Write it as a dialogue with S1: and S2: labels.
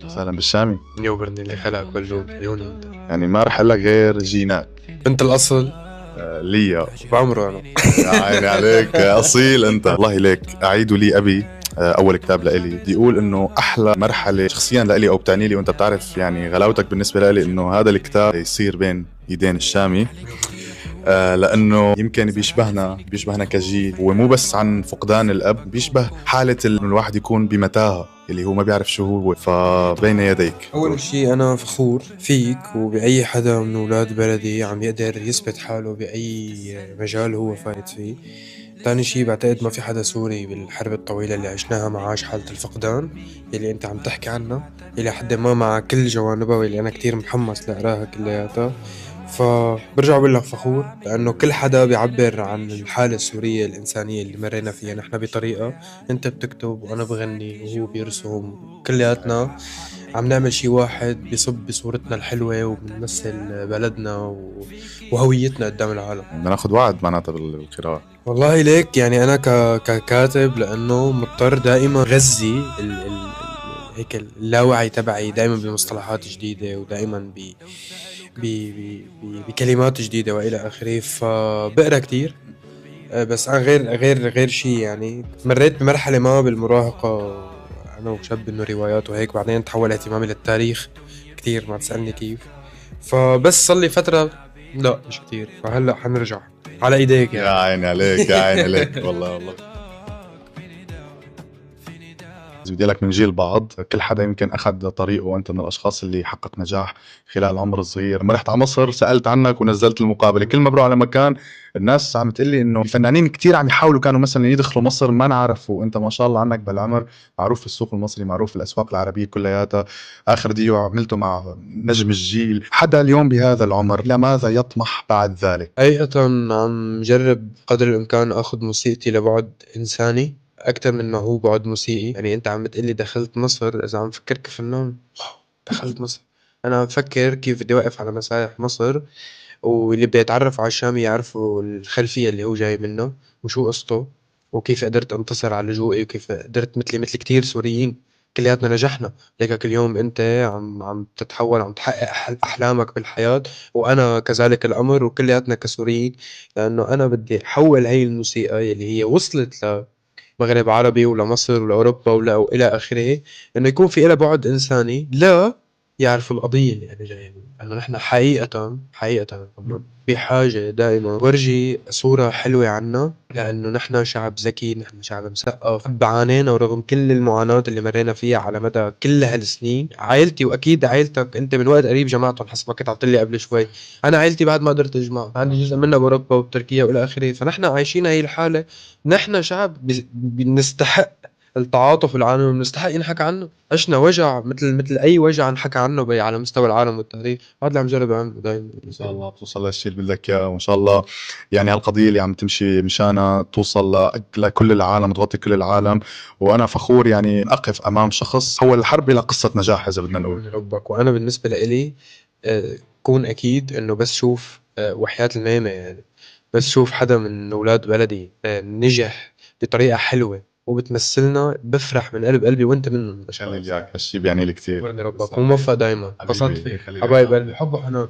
S1: سهلا بالشامي.
S2: يوبرني اللي خلقك والجود عيوني انت.
S1: يعني ما رح لك غير جينات.
S2: انت الاصل.
S1: ليا.
S2: بعمره انا.
S1: يا عيني عليك اصيل انت. والله ليك اعيد لي ابي. اول كتاب لإلي بدي اقول انه احلى مرحله شخصيا لإلي او بتعني لي، وانت بتعرف يعني غلاوتك بالنسبه لإلي، انه هذا الكتاب يصير بين ايدين الشامي. لانه يمكن بيشبهنا كجيل، ومو بس عن فقدان الاب، بيشبه حاله انه الواحد يكون بمتاهه اللي هو ما بيعرف شو هو، فبين يديك.
S2: اول شيء انا فخور فيك وبأي حدا من اولاد بلدي عم يقدر يثبت حاله بأي مجال هو فايت فيه. ثاني شيء بعتقد ما في حدا سوري بالحرب الطويلة اللي عشناها ما عاش حالة الفقدان اللي انت عم تحكي عنها، اللي حد ما مع كل جوانبها واللي انا كتير محمس لأقراها كلياتها. فبرجع بقول لك فخور لأنه كل حدا بيعبر عن الحالة السورية الإنسانية اللي مرينا فيها نحن بطريقة. أنت بتكتب وأنا بغني وهو بيرسم، كلياتنا عم نعمل شي واحد بيصب بصورتنا الحلوة وبنمثل بلدنا وهويتنا قدام العالم.
S1: بدنا ناخذ وعد معناتها بالقراءه.
S2: والله ليك يعني أنا ككاتب لأنه مضطر دائما غذي هيك اللاوعي تبعي دائما بمصطلحات جديدة ودائما بكلمات جديدة وإلى آخره، فبقرا كتير. بس أنا غير شيء يعني مريت بمرحلة ما بالمراهقة أنا وشاب إنه روايات وهيك، بعدين تحول اهتمامي للتاريخ كتير، ما تسألني كيف. فبس صار لي فترة لا مش كتير، فهلا حنرجع على ايديك
S1: يا
S2: يعني.
S1: عيني عليك يا عيني عليك والله. بدي لك من جيل بعض، كل حدا يمكن اخذ طريقه، وانت من الاشخاص اللي حقق نجاح خلال العمر الصغير. لما رحت على مصر سالت عنك ونزلت المقابله، كل ما بروح على مكان الناس عم تقول لي انه الفنانين كتير عم يحاولوا كانوا مثلا يدخلوا مصر ما نعرف، وانت ما شاء الله عنك بالعمر معروف في السوق المصري، معروف في الاسواق العربيه كلياتها. اخر ديو عملته مع نجم الجيل، حدا اليوم بهذا العمر لماذا يطمح بعد ذلك؟
S2: حقيقة عم جرب قدر الإمكان أخذ موسيقتي لبعد إنساني أكتر من ما هو بعد موسيقي. يعني أنت عم بتقلي دخلت مصر، إذا عم فكر كفنان دخلت مصر، أنا عم فكر كيف بدي أوقف على مسارح مصر، واللي بده يتعرف على الشام يعرفوا الخلفية اللي هو جاي منها وشو قصته، وكيف قدرت انتصر على لجوئي، وكيف قدرت مثل كتير سوريين كلياتنا نجحنا. ليك اليوم انت عم تتحول، عم تحقق احلامك بالحياة، وانا كذلك الامر، وكلياتنا كسوريين. لانه انا بدي احول هاي الموسيقى اللي هي وصلت لمغرب عربي ولمصر ولاوروبا والى اخره، انه يكون في لها بعد انساني، لا يعرفوا القضية اللي أنا جاي منها. إنه نحن حقيقة بحاجة دائما ورجي صورة حلوة عنا، لأنه نحن شعب ذكي، نحن شعب مثقف، بعانينا ورغم كل المعاناة اللي مرينا فيها على مدى كل هالسنين. عائلتي وأكيد عائلتك أنت من وقت قريب جمعتهم حسب ما كنت عم تقلي قبل شوي. أنا عائلتي بعد ما قدرت أجمع، عندي جزء منها بأوروبا وبتركيا وإلى آخره، فنحن عايشين هاي الحالة. نحن شعب بنستحق التعاطف العالمي، بنستحق ينحكى عنه. عشنا وجع مثل اي وجع انحكى عنه على مستوى العالم والتاريخ. هذا اللي عم جرب اعمله دائما.
S1: ان شاء الله بتوصل للشيء اللي بدك اياه، وان شاء الله يعني هالقضيه اللي عم تمشي مشانها توصل لكل العالم، تغطي كل العالم. وانا فخور يعني اقف امام شخص حول الحرب الى قصه نجاح اذا بدنا نقول.
S2: ربك. وانا بالنسبه لإلي كون اكيد انه بس شوف وحياة الميمة يعني، بس شوف حدا من اولاد بلدي نجح بطريقه حلوه وبتمثلنا، بفرح من قلب قلبي، وانت منهم.
S1: عشان اياك هالشيء بيعني لي كثير.
S2: ربك وموفق دايما. انبسطت فيك حبايب قلبي، حب وحنان.